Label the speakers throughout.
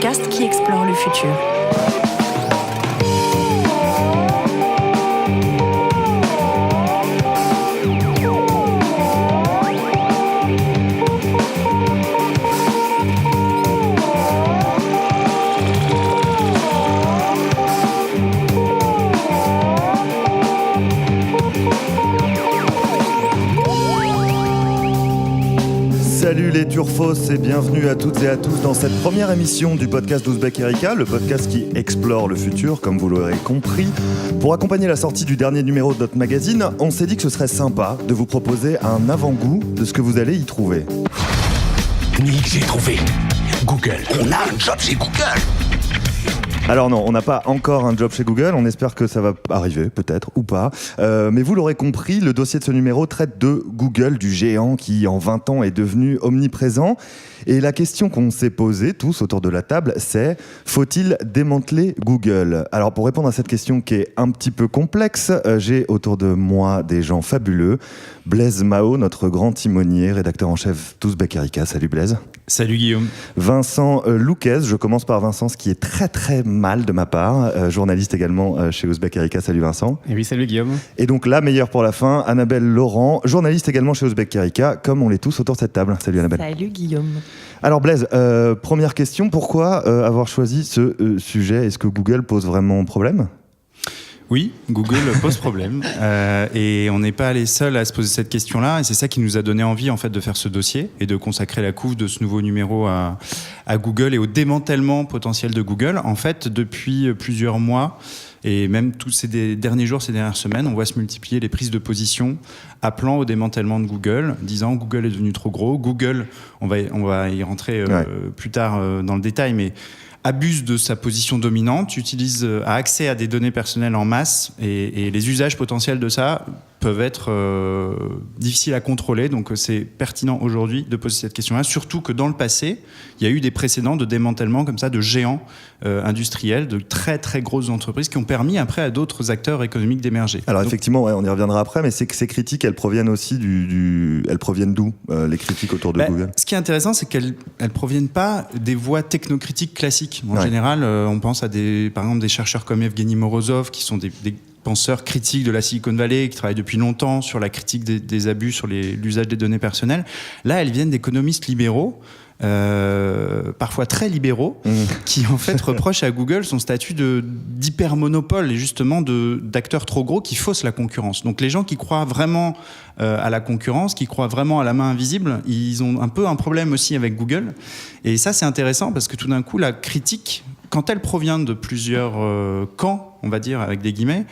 Speaker 1: podcast qui explore le futur.
Speaker 2: Salut les turfos et bienvenue à toutes et à tous dans cette première émission du podcast d'Ouzbek Erika, le podcast qui explore le futur, comme vous l'aurez compris. Pour accompagner la sortie du dernier numéro de notre magazine, on s'est dit que ce serait sympa de vous proposer un avant-goût de ce que vous allez y trouver.
Speaker 3: Nick, j'ai trouvé. Google. On a un job chez Google.
Speaker 2: Alors non, on n'a pas encore un job chez Google, on espère que ça va arriver, peut-être, ou pas. Mais vous l'aurez compris, le dossier de ce numéro traite de Google, du géant qui en 20 ans est devenu omniprésent. Et la question qu'on s'est posée tous autour de la table, c'est « Faut-il démanteler Google ?» Alors pour répondre à cette question qui est un petit peu complexe, j'ai autour de moi des gens fabuleux. Blaise Mao, notre grand timonier, rédacteur en chef d'Ouzbek Erika. Salut Blaise.
Speaker 4: Salut Guillaume.
Speaker 2: Vincent Louquez, je commence par Vincent, ce qui est très très mal de ma part, journaliste également chez Ouzbek Erika. Salut Vincent.
Speaker 4: Et oui, salut Guillaume.
Speaker 2: Et donc la meilleure pour la fin, Annabelle Laurent, journaliste également chez Ouzbek Erika, comme on l'est tous autour de cette table. Salut Annabelle.
Speaker 1: Salut Guillaume.
Speaker 2: Alors Blaise, première question, pourquoi avoir choisi ce sujet ? Est-ce que Google pose vraiment problème ?
Speaker 4: Oui, Google pose problème et on n'est pas les seuls à se poser cette question-là et c'est ça qui nous a donné envie en fait de faire ce dossier et de consacrer la couve de ce nouveau numéro à Google et au démantèlement potentiel de Google. En fait, depuis plusieurs mois et même tous ces derniers jours, ces dernières semaines, on voit se multiplier les prises de position appelant au démantèlement de Google, disant Google est devenu trop gros. Google, on va y rentrer plus tard dans le détail, mais abuse de sa position dominante, a accès à des données personnelles en masse et les usages potentiels de ça peuvent être difficiles à contrôler. Donc c'est pertinent aujourd'hui de poser cette question-là, surtout que dans le passé, il y a eu des précédents de démantèlement comme ça de géants industriels, de très très grosses entreprises qui ont permis après à d'autres acteurs économiques d'émerger.
Speaker 2: Alors effectivement, on y reviendra après, mais c'est que ces critiques, elles proviennent aussi elles proviennent d'où, les critiques autour de Google ?
Speaker 4: Ce qui est intéressant, c'est qu'elles ne proviennent pas des voix technocritiques classiques. En général, on pense à par exemple des chercheurs comme Evgeny Morozov, qui sont des penseurs critiques de la Silicon Valley, qui travaillent depuis longtemps sur la critique des abus sur l'usage des données personnelles. Là, elles viennent d'économistes libéraux, parfois très libéraux, qui en fait reprochent à Google son statut d'hypermonopole et justement d'acteurs trop gros qui faussent la concurrence. Donc les gens qui croient vraiment à la concurrence, qui croient vraiment à la main invisible, ils ont un peu un problème aussi avec Google. Et ça, c'est intéressant parce que tout d'un coup, la critique, quand elle provient de plusieurs camps, on va dire avec des guillemets,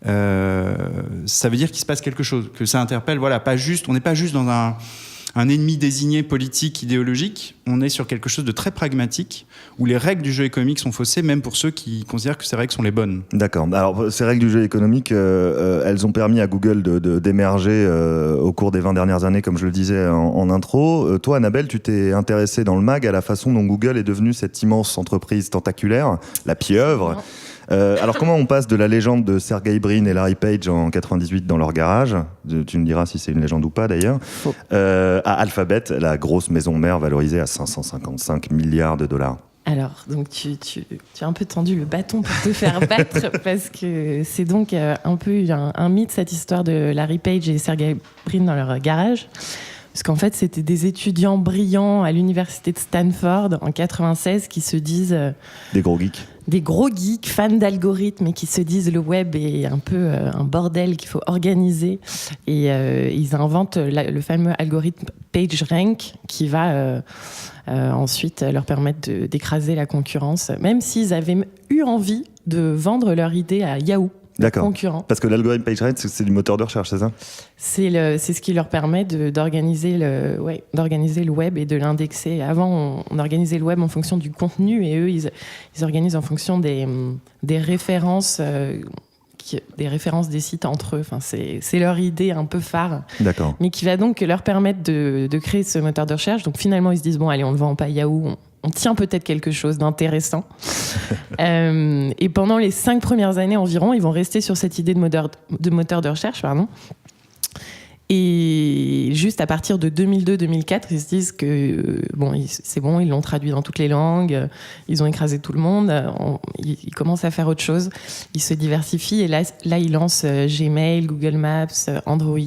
Speaker 4: ça veut dire qu'il se passe quelque chose, que ça interpelle. Voilà, on n'est pas juste dans un ennemi désigné politique, idéologique, on est sur quelque chose de très pragmatique, où les règles du jeu économique sont faussées, même pour ceux qui considèrent que ces règles sont les bonnes.
Speaker 2: D'accord. Alors, ces règles du jeu économique, elles ont permis à Google d'émerger au cours des 20 dernières années, comme je le disais en intro. Toi, Annabelle, tu t'es intéressée dans le mag à la façon dont Google est devenue cette immense entreprise tentaculaire, la pieuvre. Alors comment on passe de la légende de Sergey Brin et Larry Page en 98 dans leur garage, tu me diras si c'est une légende ou pas d'ailleurs, à Alphabet, la grosse maison mère valorisée à 555 milliards de dollars.
Speaker 1: Alors, donc tu as un peu tendu le bâton pour te faire battre parce que c'est donc un peu un mythe cette histoire de Larry Page et Sergey Brin dans leur garage. Parce qu'en fait, c'était des étudiants brillants à l'université de Stanford en 96 qui se disent...
Speaker 2: des gros geeks. Des
Speaker 1: gros geeks, fans d'algorithmes et qui se disent le web est un peu un bordel qu'il faut organiser. Et ils inventent le fameux algorithme PageRank qui va ensuite leur permettre d'écraser la concurrence, même s'ils avaient eu envie de vendre leur idée à Yahoo.
Speaker 2: D'accord.
Speaker 1: Concurrent.
Speaker 2: Parce que l'algorithme PageRank, c'est du moteur de recherche, c'est ça ?
Speaker 1: C'est ce qui leur permet d'organiser le web et de l'indexer. Avant, on organisait le web en fonction du contenu et eux, ils organisent en fonction des références, des références des sites entre eux. Enfin, c'est leur idée un peu phare.
Speaker 2: D'accord.
Speaker 1: Mais qui va donc leur permettre de créer ce moteur de recherche. Donc finalement, ils se disent, bon, allez, on ne le vend pas à Yahoo, on tient peut-être quelque chose d'intéressant. Et pendant les 5 premières années environ, ils vont rester sur cette idée de moteur de recherche. Et juste à partir de 2002-2004, ils se disent que c'est bon, ils l'ont traduit dans toutes les langues, ils ont écrasé tout le monde, ils commencent à faire autre chose, ils se diversifient et là ils lancent Gmail, Google Maps, Android,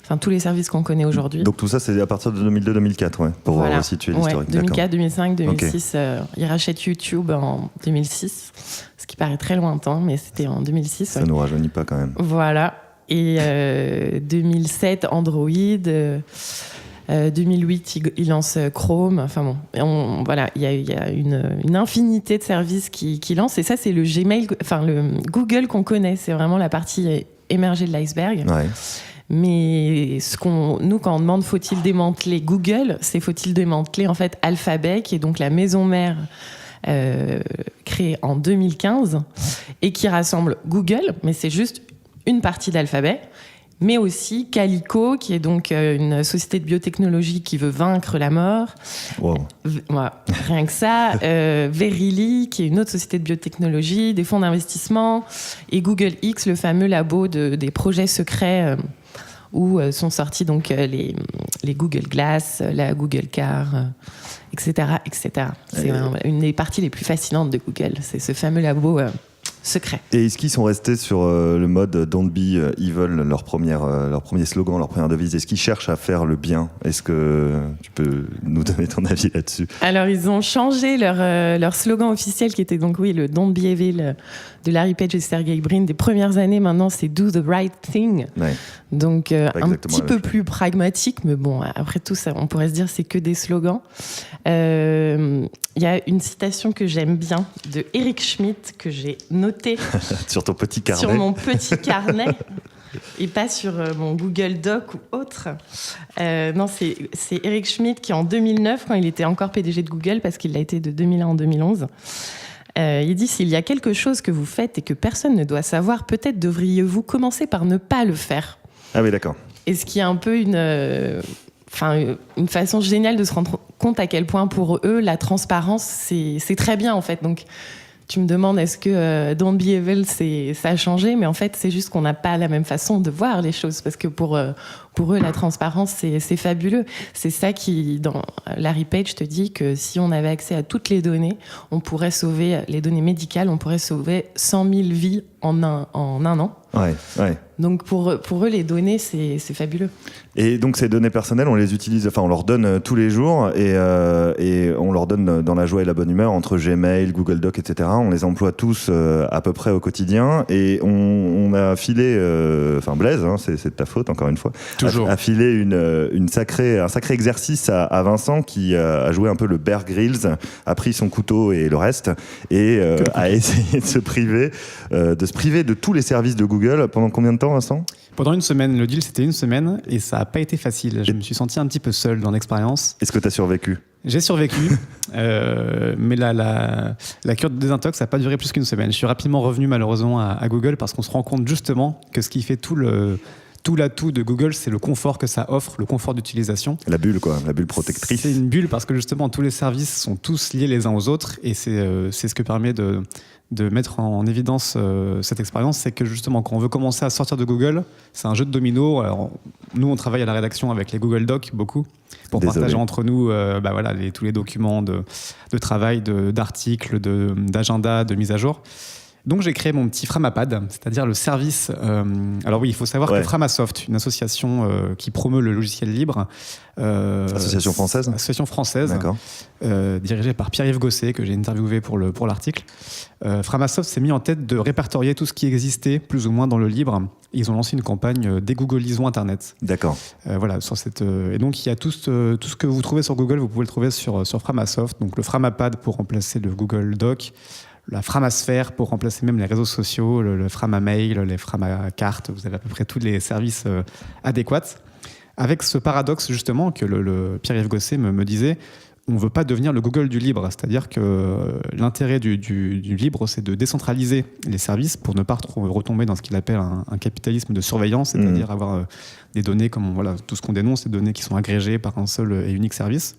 Speaker 1: enfin tous les services qu'on connaît aujourd'hui.
Speaker 2: Donc tout ça, c'est à partir de 2002-2004, pour
Speaker 1: voilà.
Speaker 2: situer l'historique.
Speaker 1: 2004, 2005, 2006, ils rachètent YouTube en 2006, ce qui paraît très lointain, mais c'était en 2006.
Speaker 2: Ça nous rajeunit pas quand même.
Speaker 1: Voilà. Et 2007, Android. 2008, ils lancent Chrome. Enfin bon, voilà, il y a une infinité de services qui lancent. Et ça, c'est le Gmail, enfin le Google qu'on connaît. C'est vraiment la partie émergée de l'iceberg.
Speaker 2: Ouais.
Speaker 1: Mais nous, quand on demande faut-il démanteler Google, c'est faut-il démanteler en fait Alphabet, qui est donc la maison mère créée en 2015 et qui rassemble Google, mais c'est juste une partie d'Alphabet, mais aussi Calico, qui est donc une société de biotechnologie qui veut vaincre la mort.
Speaker 2: Wow.
Speaker 1: Voilà, rien que ça. Verily, qui est une autre société de biotechnologie, des fonds d'investissement, et Google X, le fameux labo des projets secrets où sont sortis donc les Google Glass, la Google Car, etc., etc. C'est une des parties les plus fascinantes de Google, c'est ce fameux labo secret.
Speaker 2: Et est-ce qu'ils sont restés sur le mode Don't be evil, leur premier slogan, leur première devise? Est-ce qu'ils cherchent à faire le bien? Est-ce que tu peux nous donner ton avis là-dessus?
Speaker 1: Alors, ils ont changé leur slogan officiel qui était donc, oui, le Don't be evil de Larry Page et Sergey Brin des premières années. Maintenant, c'est Do the right thing.
Speaker 2: Ouais.
Speaker 1: Donc, un petit peu plus pragmatique, mais bon, après tout, ça, on pourrait se dire c'est que des slogans. Il y a une citation que j'aime bien de Eric Schmidt que j'ai notée
Speaker 2: sur ton petit carnet.
Speaker 1: Sur mon petit carnet et pas sur mon Google Doc ou autre. Non, c'est Eric Schmidt qui, en 2009, quand il était encore PDG de Google, parce qu'il l'a été de 2001 en 2011, il dit « S'il y a quelque chose que vous faites et que personne ne doit savoir, peut-être devriez-vous commencer par ne pas le faire. »
Speaker 2: Ah oui, d'accord.
Speaker 1: Et ce qui est un peu une façon géniale de se rendre compte à quel point pour eux la transparence c'est très bien en fait. Donc tu me demandes est-ce que Don't Be Evil ça a changé, mais en fait c'est juste qu'on n'a pas la même façon de voir les choses, parce que pour eux la transparence c'est fabuleux. C'est ça qui, dans Larry Page te dit que si on avait accès à toutes les données, on pourrait sauver les données médicales, on pourrait sauver 100 000 vies en un an.
Speaker 2: Ouais.
Speaker 1: Donc pour eux, les données, c'est fabuleux.
Speaker 2: Et donc ces données personnelles, on les utilise, on leur donne tous les jours et on leur donne dans la joie et la bonne humeur entre Gmail, Google Doc, etc. On les emploie tous à peu près au quotidien et on a filé, Blaise, c'est de ta faute encore une fois,
Speaker 4: toujours
Speaker 2: a filé un sacré exercice à Vincent qui a joué un peu le Bear Grylls, a pris son couteau et le reste et a essayé de se priver de tous les services de Google. Pendant combien de temps, Vincent?
Speaker 5: Pendant une semaine. Le deal, c'était une semaine et ça n'a pas été facile. Je me suis senti un petit peu seul dans l'expérience.
Speaker 2: Est-ce que tu as survécu?
Speaker 5: J'ai survécu, mais la cure de désintox n'a pas duré plus qu'une semaine. Je suis rapidement revenu malheureusement à Google parce qu'on se rend compte justement que ce qui fait tout l'atout de Google, c'est le confort que ça offre, le confort d'utilisation.
Speaker 2: La bulle, quoi, la bulle protectrice.
Speaker 5: C'est une bulle parce que justement tous les services sont tous liés les uns aux autres et c'est ce que permet de mettre en évidence cette expérience, c'est que justement quand on veut commencer à sortir de Google, c'est un jeu de domino. Alors, nous on travaille à la rédaction avec les Google Docs beaucoup pour partager entre nous tous les documents de travail, d'articles, d'agenda, de mise à jour. Donc j'ai créé mon petit Framapad, c'est-à-dire le service. Alors oui, il faut savoir que Framasoft, une association qui promeut le logiciel libre,
Speaker 2: association française,
Speaker 5: d'accord. Dirigée par Pierre-Yves Gosset, que j'ai interviewé pour l'article. Framasoft s'est mis en tête de répertorier tout ce qui existait plus ou moins dans le libre. Ils ont lancé une campagne dégooglisons Internet.
Speaker 2: D'accord.
Speaker 5: Voilà, et donc il y a tout ce que vous trouvez sur Google, vous pouvez le trouver sur Framasoft. Donc le Framapad pour remplacer le Google Doc, la Framasphère pour remplacer même les réseaux sociaux, le Framamail, les Framacartes, vous avez à peu près tous les services adéquats. Avec ce paradoxe justement que le Pierre-Yves Gosset me disait, on ne veut pas devenir le Google du libre, c'est-à-dire que l'intérêt du libre, c'est de décentraliser les services pour ne pas retomber dans ce qu'il appelle un capitalisme de surveillance, c'est-à-dire avoir des données comme tout ce qu'on dénonce, des données qui sont agrégées par un seul et unique service.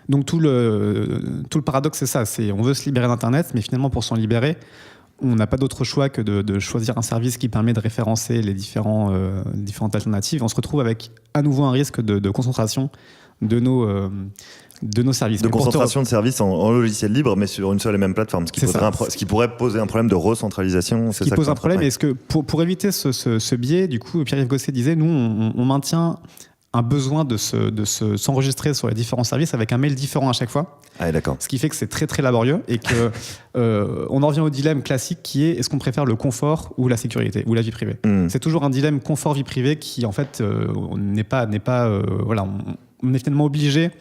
Speaker 5: Donc tout le paradoxe, c'est ça, on veut se libérer d'Internet, mais finalement pour s'en libérer, on n'a pas d'autre choix que de choisir un service qui permet de référencer les différentes alternatives. On se retrouve avec à nouveau un risque de concentration de nos services.
Speaker 2: De concentration de services en logiciel libre, mais sur une seule et même plateforme, ce qui pourrait poser un problème de recentralisation.
Speaker 5: Ce qui pose un problème, est-ce que pour éviter ce biais, du coup, Pierre-Yves Gosset disait, nous, on maintient un besoin de s'enregistrer sur les différents services avec un mail différent à chaque fois.
Speaker 2: Ah, d'accord.
Speaker 5: Ce qui fait que c'est très très laborieux et que on en revient au dilemme classique qui est est-ce qu'on préfère le confort ou la sécurité ou la vie privée. C'est toujours un dilemme confort-vie privée qui en fait n'est pas voilà, on est finalement obligé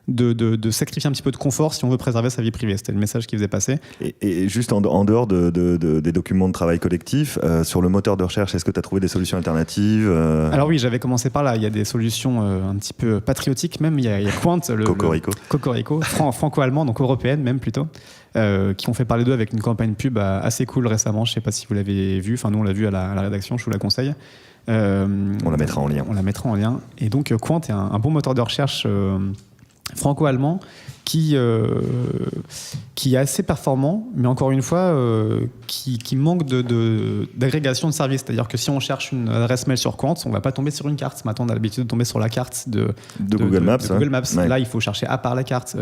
Speaker 5: de sacrifier un petit peu de confort si on veut préserver sa vie privée. C'était le message qu'il faisait passer.
Speaker 2: Et juste en dehors des documents de travail collectif, sur le moteur de recherche, est-ce que tu as trouvé des solutions alternatives
Speaker 5: Alors oui, j'avais commencé par là. Il y a des solutions un petit peu patriotiques même. Il y a Quant, Cocorico, franco-allemand, donc européenne même plutôt, qui ont fait parler d'eux avec une campagne pub assez cool récemment. Je ne sais pas si vous l'avez vu. Enfin, nous, on l'a vu à la rédaction, je vous la conseille.
Speaker 2: On la mettra en lien. Et donc, Quant est un bon moteur de recherche franco-allemand qui est assez performant, mais encore une fois, qui manque d'agrégation de services. C'est-à-dire que si on cherche une adresse mail sur Quant, on ne va pas tomber sur une carte. Maintenant, on a l'habitude de tomber sur la carte de Google Maps.
Speaker 5: Google Maps.
Speaker 2: Ouais.
Speaker 5: Là, il faut chercher à part la carte.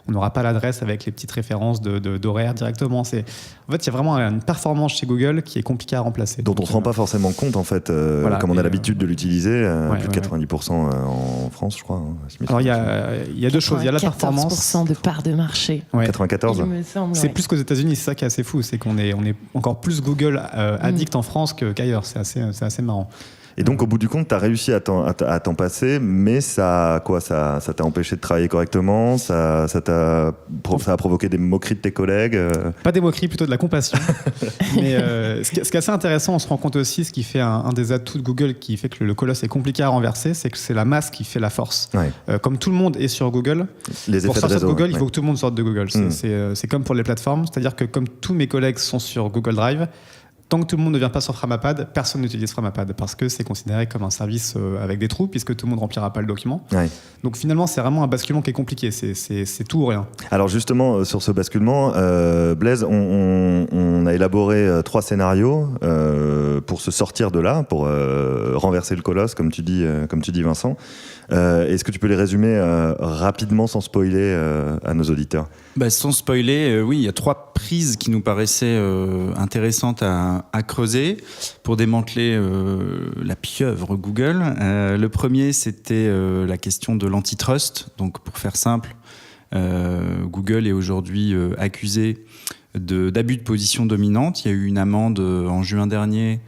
Speaker 5: On n'aura pas l'adresse avec les petites références d'horaire directement. En fait, il y a vraiment une performance chez Google qui est compliquée à remplacer.
Speaker 2: Dont on ne se rend pas forcément compte, en fait,
Speaker 5: voilà,
Speaker 2: comme on a l'habitude de l'utiliser, plus de
Speaker 5: ouais.
Speaker 2: 90% en France, je crois.
Speaker 5: Alors, il y a deux choses. Il y a la performance.
Speaker 1: 14% de part de marché.
Speaker 5: Ouais.
Speaker 2: 94.
Speaker 1: Il me semble,
Speaker 5: C'est
Speaker 1: ouais.
Speaker 5: plus qu'aux États-Unis, c'est ça qui est assez fou, c'est qu'on est encore plus Google addict en France qu'ailleurs. C'est assez marrant.
Speaker 2: Et donc, au bout du compte, tu as réussi à t'en passer, mais ça t'a empêché de travailler correctement, ça a provoqué des moqueries de tes collègues.
Speaker 5: Pas des moqueries, plutôt de la compassion. Mais ce qui est assez intéressant, on se rend compte aussi, ce qui fait un des atouts de Google, qui fait que le colosse est compliqué à renverser, c'est que c'est la masse qui fait la force.
Speaker 2: Ouais.
Speaker 5: Comme tout le monde est sur Google,
Speaker 2: Les
Speaker 5: pour
Speaker 2: effets de
Speaker 5: sortir
Speaker 2: réseau,
Speaker 5: de Google, il
Speaker 2: ouais.
Speaker 5: faut que tout le monde sorte de Google. C'est comme pour les plateformes, c'est-à-dire que comme tous mes collègues sont sur Google Drive, tant que tout le monde ne vient pas sur Framapad, personne n'utilise Framapad parce que c'est considéré comme un service avec des trous puisque tout le monde remplira pas le document.
Speaker 2: Ouais.
Speaker 5: Donc finalement, c'est vraiment un basculement qui est compliqué. C'est tout ou rien.
Speaker 2: Alors justement, sur ce basculement, Blaise, on a élaboré 3 scénarios pour se sortir de là, pour renverser le colosse, comme tu dis Vincent. Est-ce que tu peux les résumer rapidement, sans spoiler à nos auditeurs ?
Speaker 4: Sans spoiler, oui, il y a 3 prises qui nous paraissaient intéressantes à creuser pour démanteler la pieuvre Google. Le premier, c'était la question de l'antitrust. Donc, pour faire simple, Google est aujourd'hui accusé d'abus de position dominante. Il y a eu une amende en juin dernier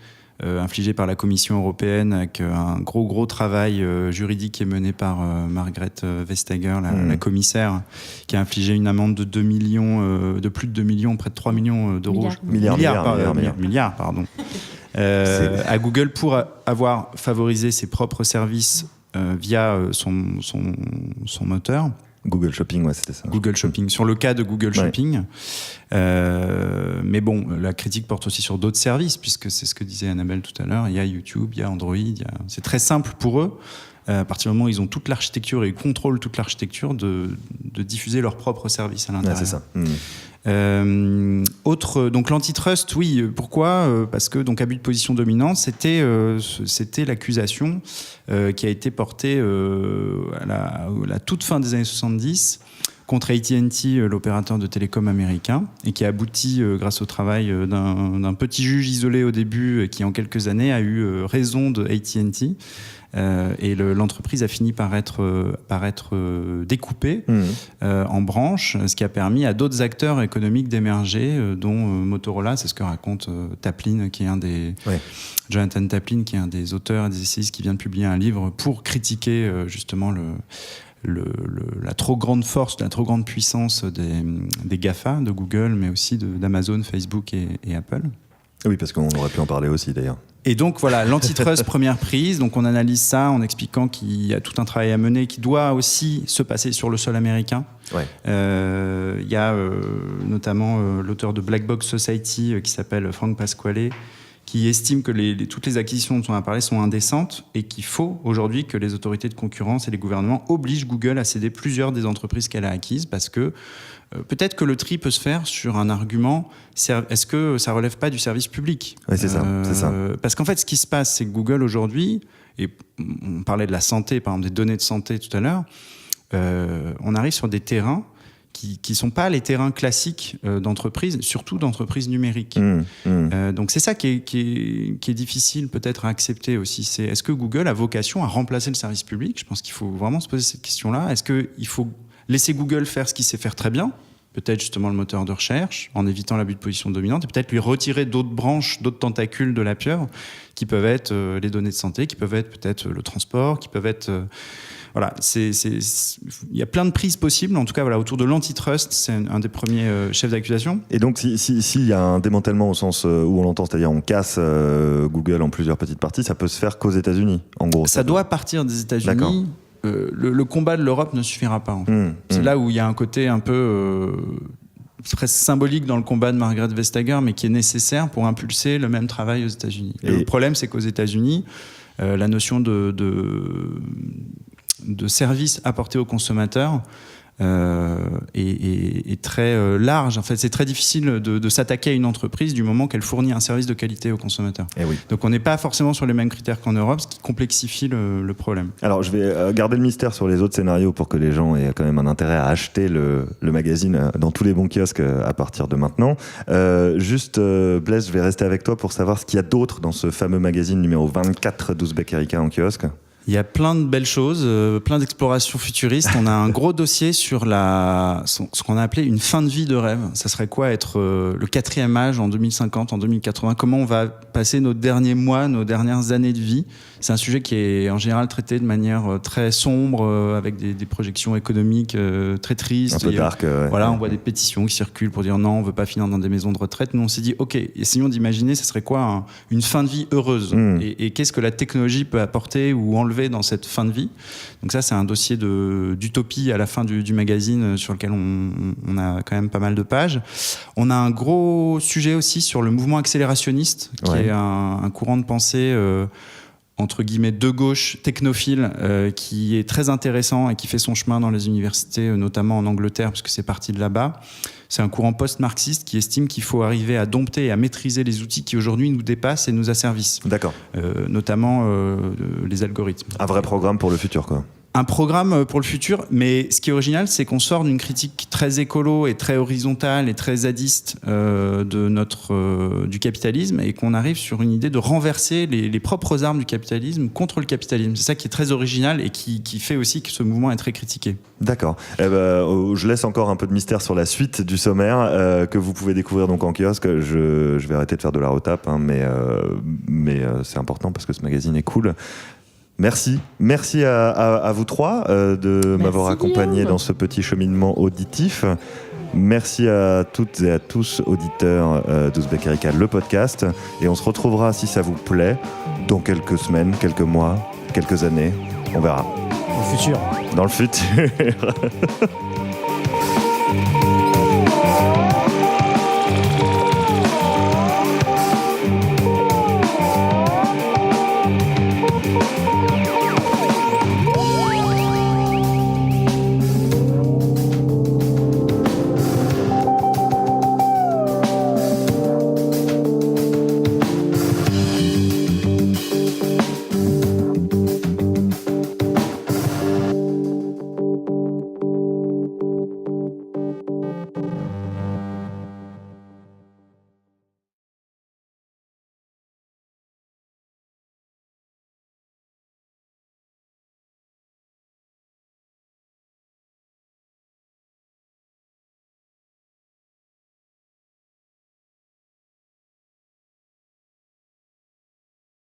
Speaker 4: infligée par la Commission européenne avec un gros travail juridique qui est mené par Margrethe Vestager, la commissaire, qui a infligé une amende de 2 millions, de plus de 2 millions, près de 3 millions d'euros. Milliards, pardon. À Google pour avoir favorisé ses propres services via son moteur.
Speaker 2: Google Shopping, ouais, c'était ça.
Speaker 4: Google Shopping, sur le cas de Google Shopping. Mais bon, la critique porte aussi sur d'autres services, puisque c'est ce que disait Annabelle tout à l'heure. Il y a YouTube, il y a Android. C'est très simple pour eux. À partir du moment où ils ont toute l'architecture et ils contrôlent toute l'architecture, de diffuser leurs propres services à l'intérieur.
Speaker 2: Ouais, c'est ça.
Speaker 4: Donc l'antitrust, oui. Pourquoi ? Parce que donc abus de position dominante, c'était l'accusation qui a été portée à la toute fin des années 70 contre AT&T, l'opérateur de télécom américain, et qui a abouti grâce au travail d'un petit juge isolé au début, qui en quelques années a eu raison de AT&T. Et l'entreprise a fini par être découpée en branches, ce qui a permis à d'autres acteurs économiques d'émerger, dont Motorola. C'est ce que raconte Taplin, qui est Jonathan Taplin, qui est un des auteurs et des essayistes qui vient de publier un livre pour critiquer justement la trop grande force, la trop grande puissance des GAFA, de Google, mais aussi d'Amazon, Facebook et Apple.
Speaker 2: Oui, parce qu'on aurait pu en parler aussi d'ailleurs.
Speaker 4: Et donc voilà, l'antitrust, première prise. Donc on analyse ça en expliquant qu'il y a tout un travail à mener qui doit aussi se passer sur le sol américain.
Speaker 2: Ouais.
Speaker 4: Y a notamment l'auteur de Black Box Society qui s'appelle Frank Pasquale, qui estime que toutes les acquisitions dont on a parlé sont indécentes et qu'il faut aujourd'hui que les autorités de concurrence et les gouvernements obligent Google à céder plusieurs des entreprises qu'elle a acquises parce que peut-être que le tri peut se faire sur un argument, est-ce que ça relève pas du service public ?
Speaker 2: Oui, c'est ça.
Speaker 4: Parce qu'en fait, ce qui se passe, c'est que Google aujourd'hui, et on parlait de la santé, par exemple des données de santé tout à l'heure, on arrive sur des terrains qui sont pas les terrains classiques d'entreprises, surtout d'entreprises numériques. Donc c'est ça qui est difficile peut-être à accepter aussi. C'est est-ce que Google a vocation à remplacer le service public ? Je pense qu'il faut vraiment se poser cette question-là. Est-ce qu'il faut laisser Google faire ce qu'il sait faire très bien ? Peut-être justement le moteur de recherche, en évitant l'abus de position dominante, et peut-être lui retirer d'autres branches, d'autres tentacules de la pieuvre, qui peuvent être les données de santé, qui peuvent être peut-être le transport, qui peuvent être... Voilà, il y a plein de prises possibles. En tout cas, voilà, autour de l'antitrust, c'est un des premiers chefs d'accusation.
Speaker 2: Et donc, s'il y a un démantèlement au sens où on l'entend, c'est-à-dire on casse Google en plusieurs petites parties, ça peut se faire qu'aux États-Unis, en gros.
Speaker 4: Ça doit partir des États-Unis. Le combat de l'Europe ne suffira pas. En fait. C'est là où il y a un côté un peu presque symbolique dans le combat de Margaret Vestager, mais qui est nécessaire pour impulser le même travail aux États-Unis. Et le problème, c'est qu'aux États-Unis, la notion de service apporté aux consommateurs est très large. En fait, c'est très difficile de s'attaquer à une entreprise du moment qu'elle fournit un service de qualité aux consommateurs.
Speaker 2: Oui.
Speaker 4: Donc on n'est pas forcément sur les mêmes critères qu'en Europe, ce qui complexifie le problème.
Speaker 2: Alors je vais garder le mystère sur les autres scénarios pour que les gens aient quand même un intérêt à acheter le magazine dans tous les bons kiosques à partir de maintenant. Juste Blaise, je vais rester avec toi pour savoir ce qu'il y a d'autre dans ce fameux magazine numéro 24 d'Ouzbek Erika en kiosque.
Speaker 4: Il y a plein de belles choses, plein d'explorations futuristes. On a un gros dossier sur ce qu'on a appelé une fin de vie de rêve. Ça serait quoi être le 4e âge en 2050, en 2080 ? Comment on va passer nos derniers mois, nos dernières années de vie ? C'est un sujet qui est en général traité de manière très sombre, avec des projections économiques très tristes.
Speaker 2: Un peu dark.
Speaker 4: Voilà, on voit des pétitions qui circulent pour dire non, on veut pas finir dans des maisons de retraite. Nous, on s'est dit, ok, essayons d'imaginer, ce serait quoi une fin de vie heureuse ? Et qu'est-ce que la technologie peut apporter ou enlever dans cette fin de vie. Donc ça, c'est un dossier d'utopie à la fin du magazine sur lequel on a quand même pas mal de pages. On a un gros sujet aussi sur le mouvement accélérationniste, qui est un courant de pensée entre guillemets de gauche, technophile, qui est très intéressant et qui fait son chemin dans les universités, notamment en Angleterre, parce que c'est parti de là-bas. C'est un courant post-marxiste qui estime qu'il faut arriver à dompter et à maîtriser les outils qui aujourd'hui nous dépassent et nous asservissent.
Speaker 2: D'accord.
Speaker 4: Notamment les algorithmes.
Speaker 2: Un vrai programme pour le futur, quoi.
Speaker 4: Un programme pour le futur, mais ce qui est original, c'est qu'on sort d'une critique très écolo et très horizontale et très zadiste du capitalisme, et qu'on arrive sur une idée de renverser les propres armes du capitalisme contre le capitalisme. C'est ça qui est très original et qui fait aussi que ce mouvement est très critiqué.
Speaker 2: D'accord. Je laisse encore un peu de mystère sur la suite du sommaire que vous pouvez découvrir donc en kiosque. Je vais arrêter de faire de la retape, hein, mais c'est important parce que ce magazine est cool. Merci à vous trois de m'avoir accompagné dans ce petit cheminement auditif. Merci à toutes et à tous, auditeurs d'Ouzbek Erika, le podcast. Et on se retrouvera, si ça vous plaît, dans quelques semaines, quelques mois, quelques années. On verra.
Speaker 5: Au futur.
Speaker 2: Dans le futur.